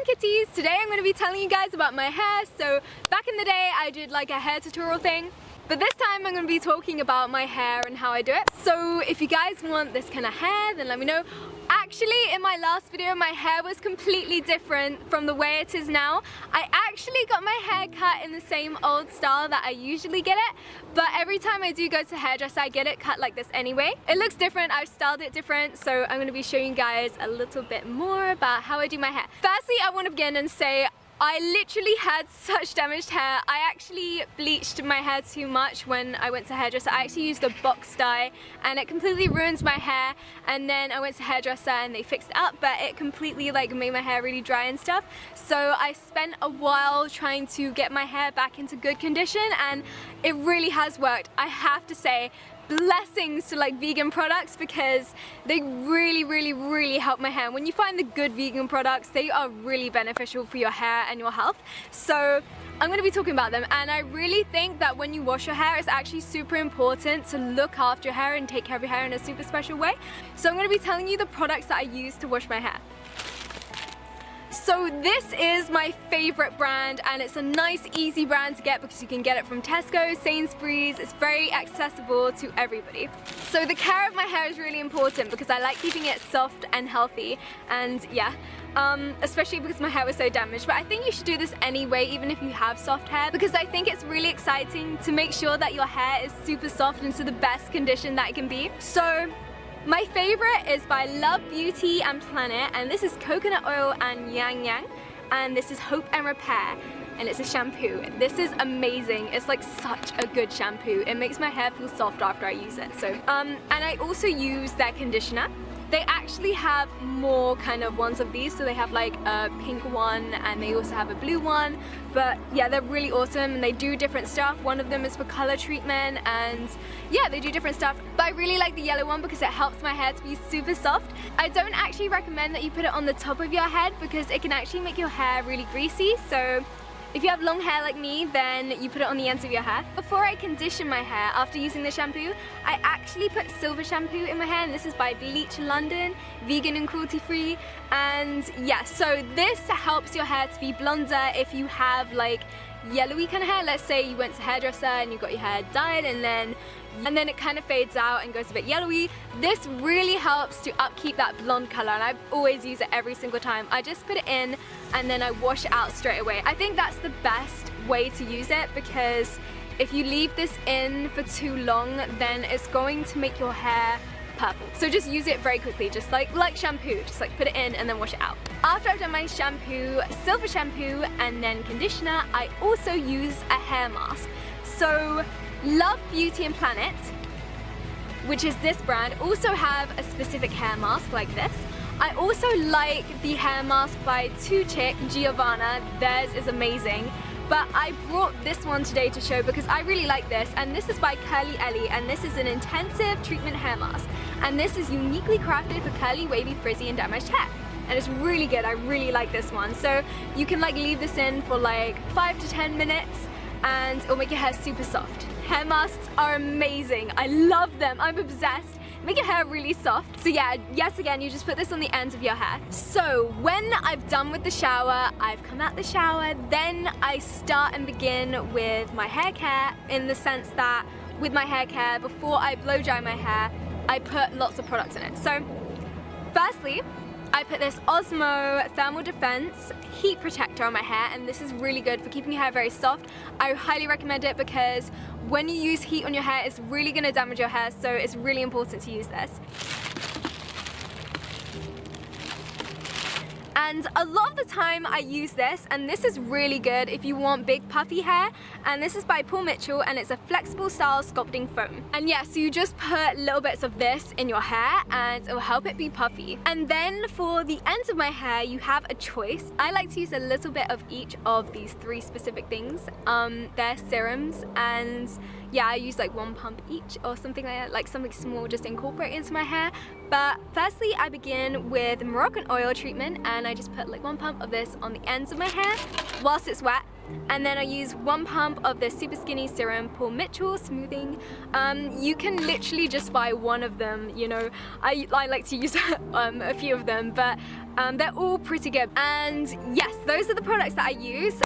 kitties! Today I'm going to be telling you guys about my hair. So back in the day I did like a hair tutorial thing, but this time I'm going to be talking about my hair and how I do it. So if you guys want this kind of hair, then let me know. Actually, in my last video my hair was completely different from the way it is now. I actually got my hair cut in the same old style that I usually get it, but every time I do go to hairdresser I get it cut like this anyway. It looks different, I've styled it different, so I'm going to be showing you guys a little bit more about how I do my hair. Firstly, I want to begin and say I literally had such damaged hair. I actually bleached my hair too much when I went to hairdresser. I actually used a box dye and it completely ruins my hair, and then I went to hairdresser and they fixed it up, but it completely like made my hair really dry and stuff. So I spent a while trying to get my hair back into good condition and it really has worked. I have to say, blessings to like vegan products because they really help my hair. When you find the good vegan products, they are really beneficial for your hair and your health. So I'm going to be talking about them, and I really think that when you wash your hair it's actually super important to look after your hair and take care of your hair in a super special way. So I'm going to be telling you the products that I use to wash my hair. So this is my favorite brand, and it's a nice easy brand to get because you can get it from Tesco, Sainsbury's. It's very accessible to everybody. So the care of my hair is really important because I like keeping it soft and healthy, and yeah, especially because my hair was so damaged. But I think you should do this anyway, even if you have soft hair, because I think it's really exciting to make sure that your hair is super soft and to the best condition that it can be. So my favorite is by Love Beauty and Planet, and this is coconut oil and yang yang, and this is Hope and Repair, and it's a shampoo. This is amazing. It's like such a good shampoo. It makes my hair feel soft after I use it. So and I also use their conditioner. They actually have more kind of ones of these, so they have like a pink one and they also have a blue one, but yeah, they're really awesome and they do different stuff. One of them is for color treatment, and yeah, they do different stuff, but I really like the yellow one because it helps my hair to be super soft. I don't actually recommend that you put it on the top of your head because it can actually make your hair really greasy, so if you have long hair like me, then you put it on the ends of your hair. Before I condition my hair after using the shampoo, I actually put silver shampoo in my hair, and this is by Bleach London, vegan and cruelty free. And yeah, so this helps your hair to be blonder if you have like yellowy kind of hair. Let's say you went to hairdresser and you got your hair dyed and then it kind of fades out and goes a bit yellowy. This really helps to upkeep that blonde color, and I always use it every single time. I just put it in and then I wash it out straight away. I think that's the best way to use it because if you leave this in for too long, then it's going to make your hair purple. So just use it very quickly, just like shampoo, just like put it in and then wash it out. After I've done my shampoo, silver shampoo, and then conditioner, I also use a hair mask. So Love Beauty and Planet, which is this brand, also have a specific hair mask like this. I also like the hair mask by Two Chick Giovanna. Theirs is amazing. But I brought this one today to show because I really like this, and this is by Curly Ellie, and this is an intensive treatment hair mask. And this is uniquely crafted for curly, wavy, frizzy, and damaged hair. And it's really good. I really like this one. So you can like leave this in for like 5 to 10 minutes and it'll make your hair super soft. Hair masks are amazing. I love them. I'm obsessed. Make your hair really soft. So yeah, yes, again, you just put this on the ends of your hair. So when I've done with the shower, I've come out the shower, then I start and begin with my hair care, in the sense that with my hair care, before I blow dry my hair, I put lots of products in it. So firstly, I put this Osmo Thermal Defense Heat Protector on my hair, and this is really good for keeping your hair very soft. I highly recommend it because when you use heat on your hair, it's really going to damage your hair, so it's really important to use this. And a lot of the time I use this, and this is really good if you want big puffy hair, and this is by Paul Mitchell, and it's a flexible style sculpting foam. And yeah, so you just put little bits of this in your hair and it will help it be puffy. And then for the ends of my hair, you have a choice. I like to use a little bit of each of these 3 specific things. They're serums, and yeah, I use like 1 pump each or something like that, like something small just to incorporate into my hair. But firstly, I begin with Moroccan oil treatment, and I just put like 1 pump of this on the ends of my hair whilst it's wet. and then I use 1 pump of the Super Skinny Serum Paul Mitchell Smoothing. You can literally just buy one of them, you know. I like to use a few of them, but they're all pretty good. And yes, those are the products that I use.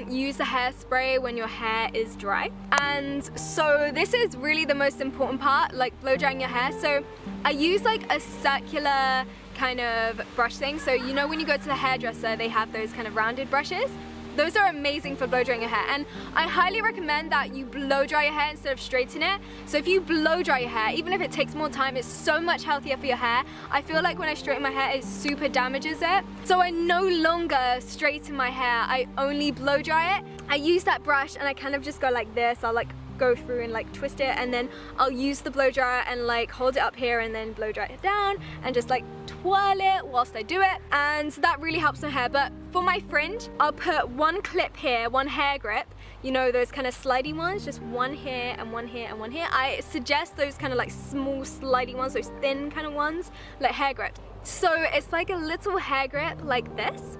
Use the hairspray when your hair is dry. And so this is really the most important part, like blow drying your hair. So I use like a circular kind of brush thing. So you know when you go to the hairdresser, they have those kind of rounded brushes. Those are amazing for blow drying your hair, and I highly recommend that you blow dry your hair instead of straighten it. So if you blow dry your hair, even if it takes more time, it's so much healthier for your hair. I feel like when I straighten my hair, it super damages it. So I no longer straighten my hair, I only blow dry it. I use that brush and I kind of just go like this. I'll like go through and like twist it, and then I'll use the blow dryer and like hold it up here and then blow dry it down and just like twirl it whilst I do it, and that really helps my hair. But for my fringe, I'll put one clip here, one hair grip, you know, those kind of slidey ones, just one here and one here and one here. I suggest those kind of like small slidey ones, those thin kind of ones, like hair grips. So it's like a little hair grip like this,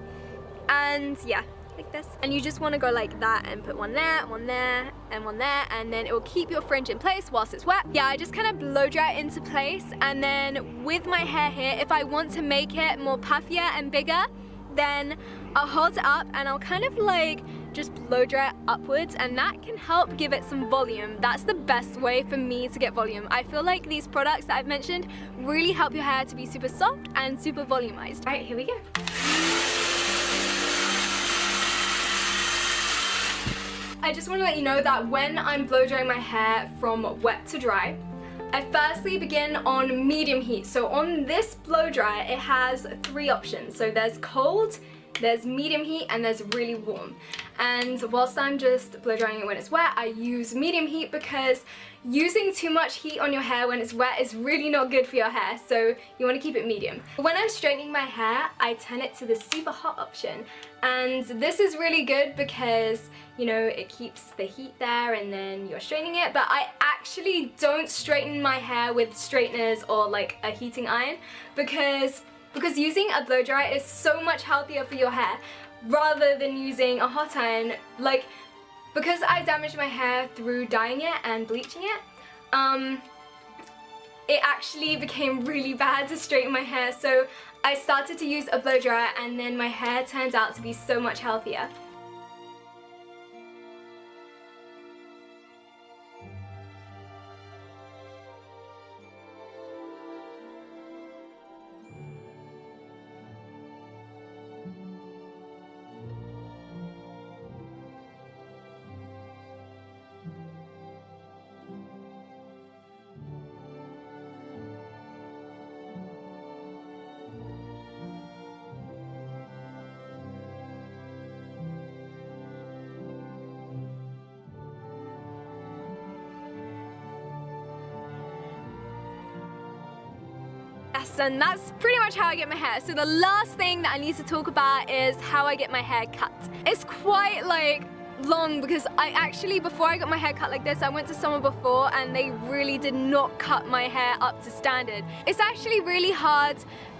and yeah, like this, and you just want to go like that and put one there, one there, and one there, and then it will keep your fringe in place whilst it's wet. Yeah, I just kind of blow dry it into place, and then with my hair here, if I want to make it more puffier and bigger, then I'll hold it up and I'll kind of like just blow dry it upwards, and that can help give it some volume. That's the best way for me to get volume. I feel like these products that I've mentioned really help your hair to be super soft and super volumized. All right, here we go. I just want to let you know that when I'm blow drying my hair from wet to dry, I firstly begin on medium heat. So on this blow dryer, it has 3 options. So there's cold, there's medium heat, and there's really warm. And whilst I'm just blow drying it when it's wet, I use medium heat because using too much heat on your hair when it's wet is really not good for your hair, so you want to keep it medium. When I'm straightening my hair, I turn it to the super hot option, and this is really good because, you know, it keeps the heat there and then you're straightening it. But I actually don't straighten my hair with straighteners or like a heating iron because using a blow dryer is so much healthier for your hair rather than using a hot iron. Like, because I damaged my hair through dyeing it and bleaching it, it actually became really bad to straighten my hair, so I started to use a blow dryer, and then my hair turned out to be so much healthier. Yes, and that's pretty much how I get my hair. So the last thing that I need to talk about is how I get my hair cut. It's quite like long because I actually, before I got my hair cut like this, I went to someone before and they really did not cut my hair up to standard. It's actually really hard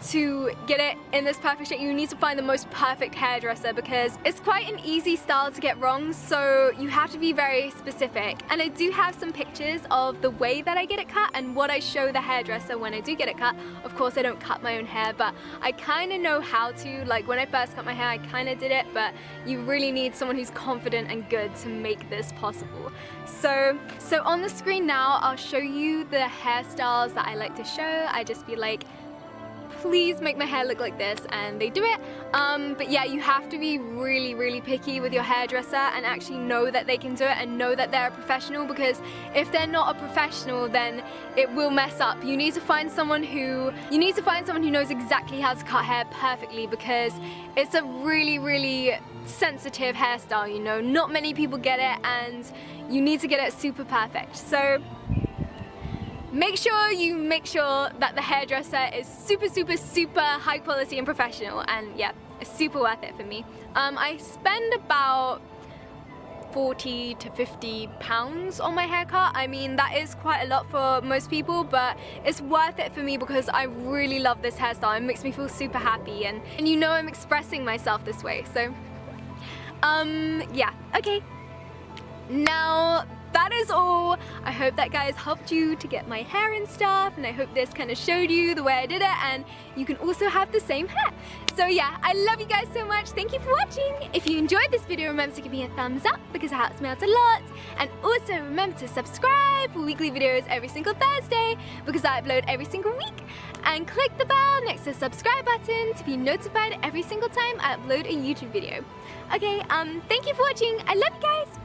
to get it in this perfect shape. You need to find the most perfect hairdresser because it's quite an easy style to get wrong, so you have to be very specific. And I do have some pictures of the way that I get it cut and what I show the hairdresser when I do get it cut. Of course I don't cut my own hair, but I kind of know how to. Like when I first cut my hair, I kind of did it, but you really need someone who's confident and good to make this possible. So on the screen now, I'll show you the hairstyles that I like to show. I just be like, please make my hair look like this, and they do it. But yeah, you have to be really, really picky with your hairdresser and actually know that they can do it and know that they're a professional, because if they're not a professional, then it will mess up. You need to find someone who knows exactly how to cut hair perfectly, because it's a really, really sensitive hairstyle, you know. Not many people get it, and you need to get it super perfect. So make sure that the hairdresser is super, super, super high quality and professional, and yeah, it's super worth it for me. I spend about 40 to 50 pounds on my haircut. I mean, that is quite a lot for most people, but it's worth it for me because I really love this hairstyle. It makes me feel super happy, and you know I'm expressing myself this way. So Yeah, okay. Now, that is all. I hope that guys helped you to get my hair and stuff, and I hope this kind of showed you the way I did it, and you can also have the same hair. So yeah, I love you guys so much. Thank you for watching. If you enjoyed this video, remember to give me a thumbs up because it helps me out a lot. And also remember to subscribe for weekly videos every single Thursday because I upload every single week. And click the bell next to the subscribe button to be notified every single time I upload a YouTube video. Okay, thank you for watching. I love you guys.